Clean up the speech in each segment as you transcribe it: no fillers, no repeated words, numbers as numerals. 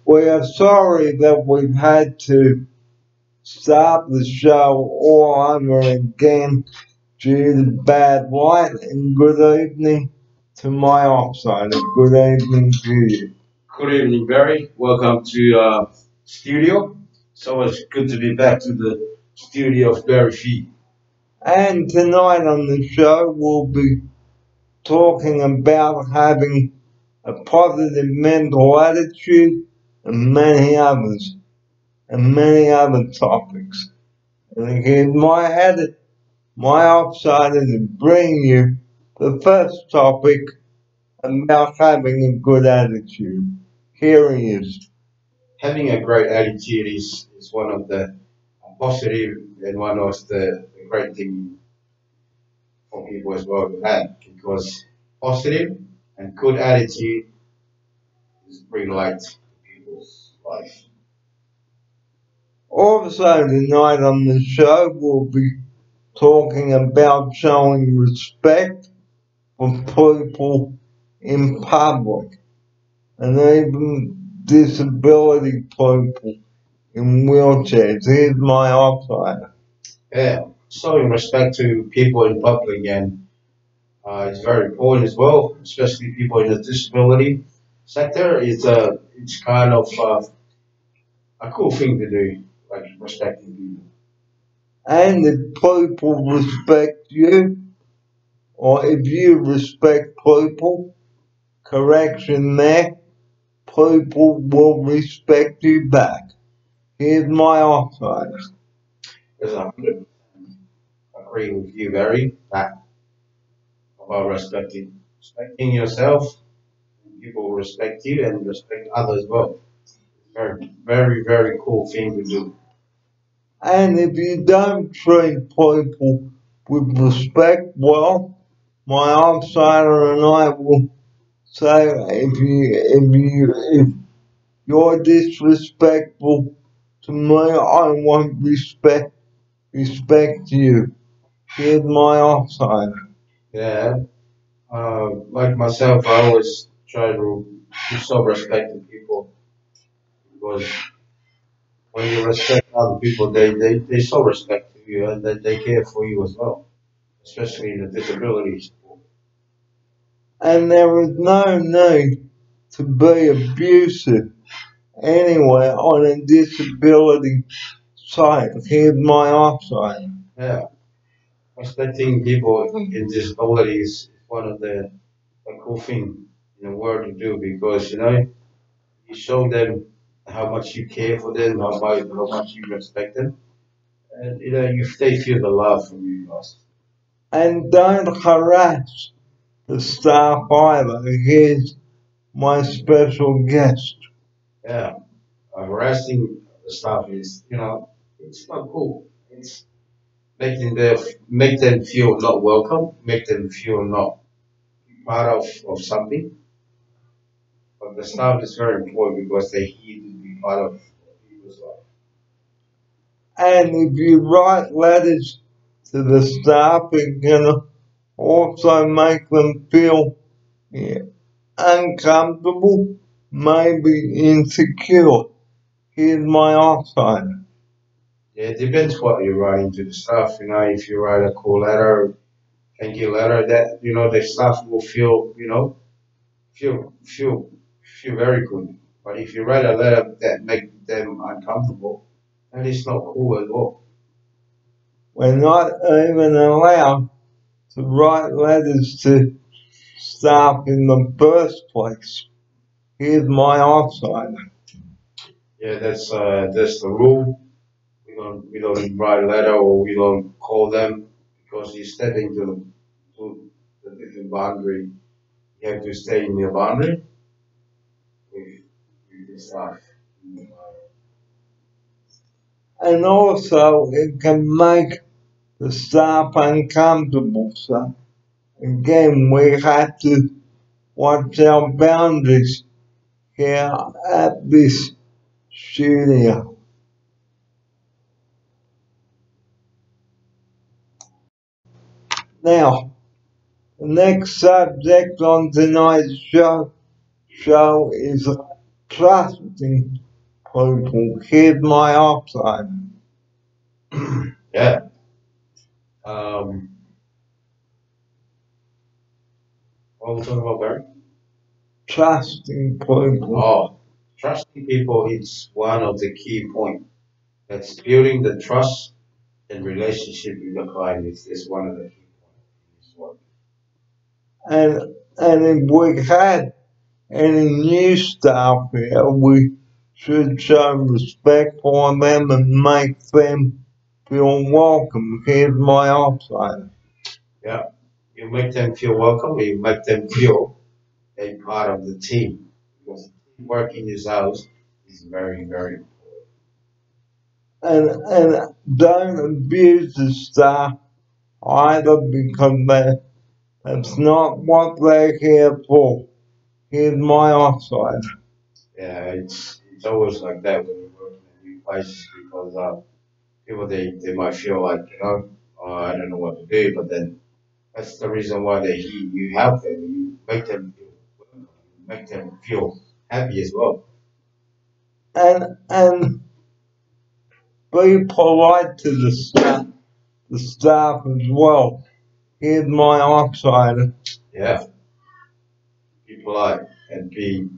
We are sorry that we've had to start the show all over again due to bad light, and good evening to my offsider. Good evening to you. Good evening, Barry. Welcome to studio. It's always good to be back to the studio of Barry Fee. And tonight on the show, we'll be talking about having a positive mental attitude and many others, and many other topics. And again, my offsider to bring you the first topic about having a good attitude. Here he is. Having a great attitude is one of the positive and one of the great things for people as well to have, because positive and good attitude is bring light to people's life. Also tonight on the show, we'll be talking about showing respect for people in public and even disability people in wheelchairs. Here's my offsider. Yeah, showing respect to people in public and is very important as well, especially people in the disability sector. It's kind of a cool thing to do, like respecting people. And if people respect you, or if you respect people, correction there, people will respect you back. Here's my offsider. There's 100% agree with you, Barry, that about respecting yourself. People will respect you and respect others as well. Very, very, very cool thing to do. And if you don't treat people with respect, well, my offsider and I will say if you're disrespectful to me, I won't respect you. Here's my offsider. Yeah, like myself, I always try to show respect to people because when you respect other people, they show respect to you and they care for you as well, especially in the disabilities. And there is no need to be abusive anywhere on a disability site. Here's my offsider. Yeah, respecting people in disabilities is one of the cool thing in the world to do because you show them how much you care for them, how much you respect them, and they feel the love from you guys. And don't harass the staff either. Here's my special guest. Yeah, harassing the staff is it's not cool. It's make them feel not welcome, make them feel not part of something. But the staff is very important because they need to be part of people's life. And if you write letters to the staff, it can also make them feel uncomfortable, maybe insecure. Here's my offsider. Yeah, it depends what you're writing to the staff. If you write a cool letter, thank you letter, that the staff will feel very good. But if you write a letter that make them uncomfortable, then it's not cool at all. We're not even allowed to write letters to staff in the first place. Here's my offsider. Yeah, that's the rule. We don't write a letter or we don't call them because you step to the boundary. You have to stay in your boundary with the staff. And also, it can make the staff uncomfortable. So, again, we have to watch our boundaries here at this studio. Now, the next subject on tonight's show is trusting people. Here's my upside. Yeah. Um, what we talking about, Barry? Trusting people. Oh, trusting people is one of the key points. That's building the trust and relationship with the client is one of the key points in this work. And if we had any new staff here, we should show respect for them and make them feel welcome. Here's my upside. Yeah. You make them feel welcome, you make them feel a part of the team. Because teamwork in this house is very, very important. And don't abuse the staff either because that's not what they're here for. Here's my upside. Yeah, it's always like that when you work in a new place because people they might feel like, I don't know what to do, but then that's the reason why you help them, you make them feel welcome, you make them feel happy as well. And be polite to the staff as well. Here's my upside. Yeah, be polite and be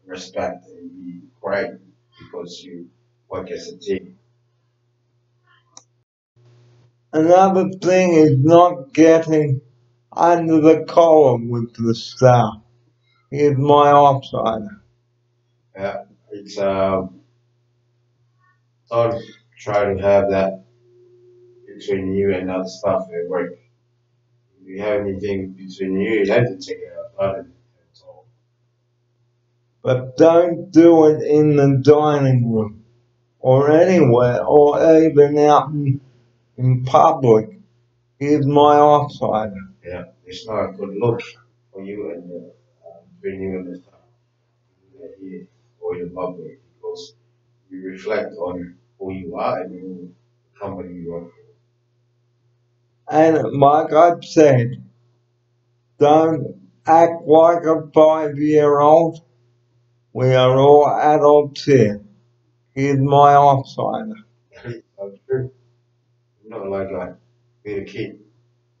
respect and be great because you work as a team. Another thing is not getting under the collar with the staff. Here's my upside. Yeah, it's don't try to have that between you and other staff at work. If you have anything between you, you have to take it out. That's all. But don't do it in the dining room or anywhere or even out in public. Here's my upside. Yeah, it's not a good look for you and between you and the staff here or in the public because you reflect on who you are and who the company you work for. And like I've said, don't act like a 5-year-old. We are all adults here. Here's my upside. That's true. Not like we're a kid.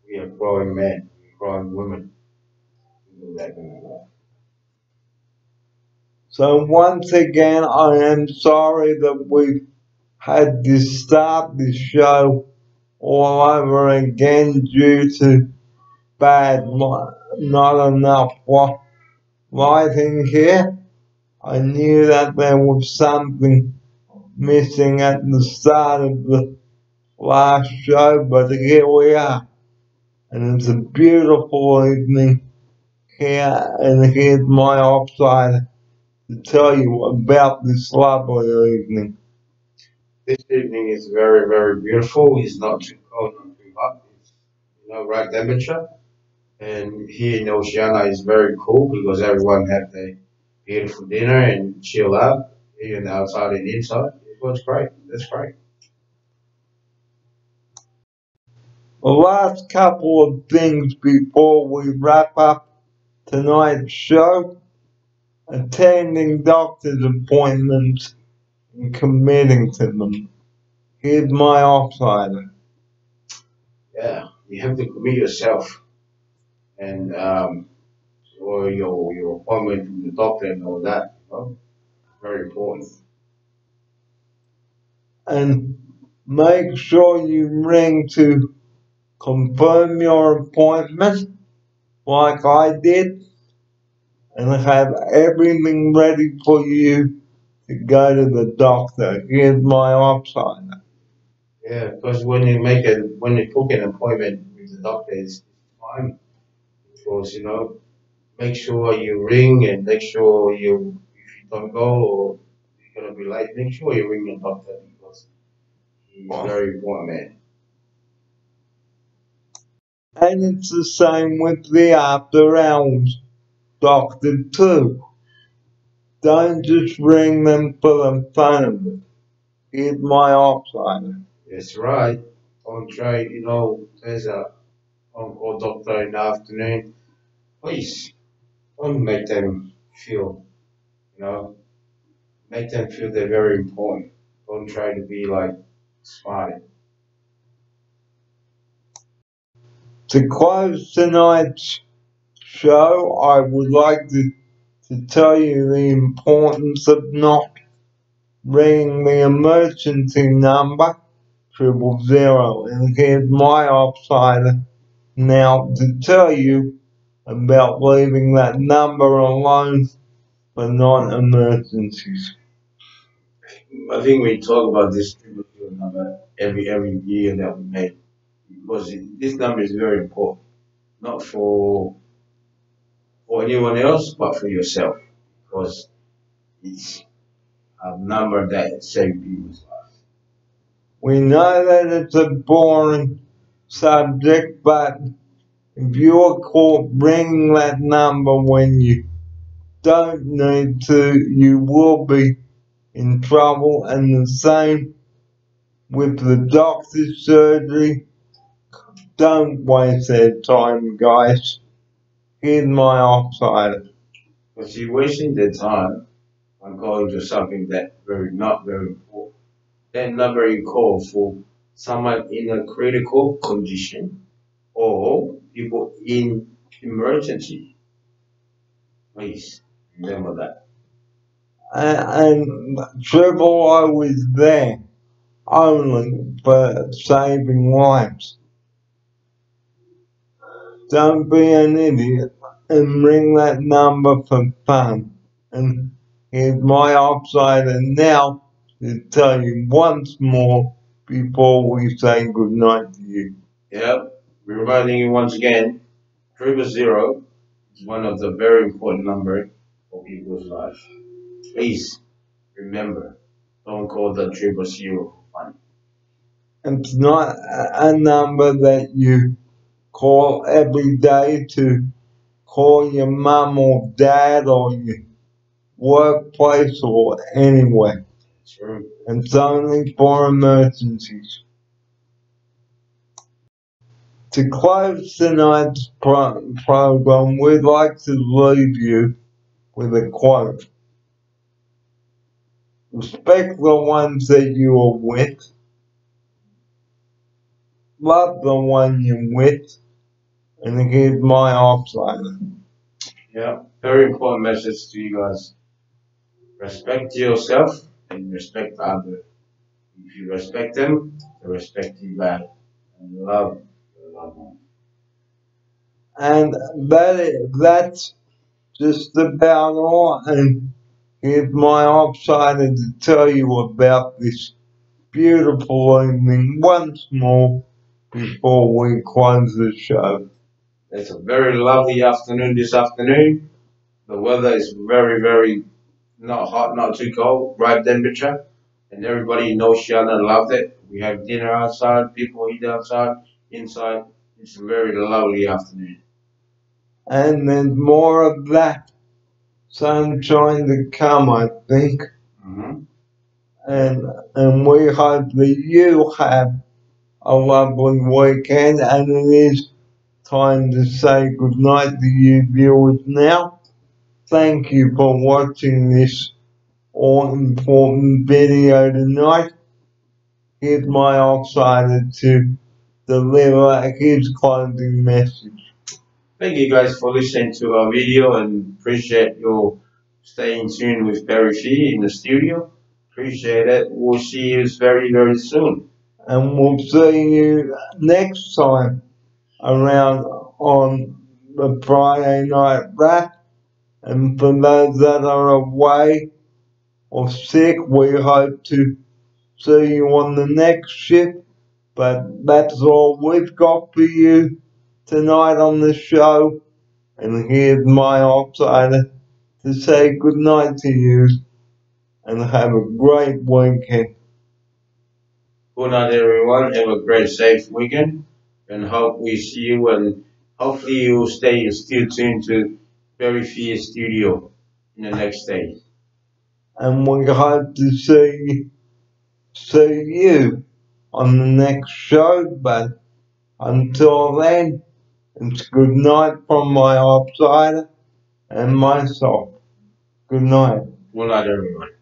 We are growing men. We're growing women. We do that kind of stuff. So once again, I am sorry that we had to start the show all over again due to not enough lighting here. I knew that there was something missing at the start of the last show, but here we are. And it's a beautiful evening here, and here's my upside to tell you about this lovely evening. This evening is very, very beautiful. It's not too cold, not too hot. It's right temperature. And here in Oceania is very cool because everyone had a beautiful dinner and chill out, even outside and inside. It was great. That's great. The last couple of things before we wrap up tonight's show: attending doctor's appointments and committing to them. Here's my upside. Yeah, you have to commit yourself and or your appointment with the doctor and all that. Very important. And make sure you ring to confirm your appointment like I did and have everything ready for you to go to the doctor. Here's my upside. Yeah, because when you book an appointment with the doctor, it's fine. Because make sure you ring and make sure if you don't go or you're gonna be late, make sure you ring your doctor because he's very important, man. And it's the same with the after hours doctor too. Don't just ring them for the fun of it. Here's my upside. That's right. Don't try, there's a on-call doctor in the afternoon. Please don't make them feel, you know. Make them feel they're very important. Don't try to be like smart. To close tonight's show, I would like to tell you the importance of not ringing the emergency number 000, and here's my offside now to tell you about leaving that number alone for non-emergencies. I think we talk about this number every year that we make because this number is very important, not for anyone else, but for yourself, because it's a number that saves people's lives. We know that it's a boring subject, but if you're caught ringing that number when you don't need to, you will be in trouble, and the same with the doctor's surgery. Don't waste their time, guys. Here's my offside. Because you're wasting their time on going to something that not very important. That number you call for someone in a critical condition or people in emergency. Please remember that. And Triple O was there only for saving lives. Don't be an idiot and ring that number for fun. And here's my offside, and now to tell you once more before we say goodnight to you. Yep, we're reminding you once again, 000 is one of the very important numbers for people's lives. Please remember, don't call the 000 for fun. It's not a number that you call every day to call your mum or dad or your workplace or anywhere. True. It's only for emergencies. To close tonight's program, we'd like to leave you with a quote. Respect the ones that you are with. Love the one you're with. And here's my offside. Yeah, very important message to you guys. Respect yourself and respect others. If you respect them, they respect you back. And love your loved ones. And that's just about all. And here's my offside to tell you about this beautiful evening once more before we close the show. It's a very lovely afternoon this afternoon. The weather is very, very not hot, not too cold, right temperature. And everybody in Oceania loved it. We have dinner outside, people eat outside, inside. It's a very lovely afternoon. And there's more of that sunshine to come, I think. And we hope that you have a lovely weekend, and it is time to say goodnight to you viewers now. Thank you for watching this all-important video tonight. Here's my offsider to deliver his closing message. Thank you guys for listening to our video and appreciate your staying tuned with Barry Fee in the studio. Appreciate it. We'll see you very, very soon. And we'll see you next time around on the Friday Night Wrap. And for those that are away or sick, we hope to see you on the next shift. But that's all we've got for you tonight on the show. And here's my outsider to say goodnight to you and have a great weekend. Good night, everyone. Have a great, safe weekend. And hope we see you, and hopefully you will stay still tuned to Barry Fee Studio in the next day. And we hope to see you on the next show. But until then, it's good night from my outsider and myself. Good night. Good night, everyone.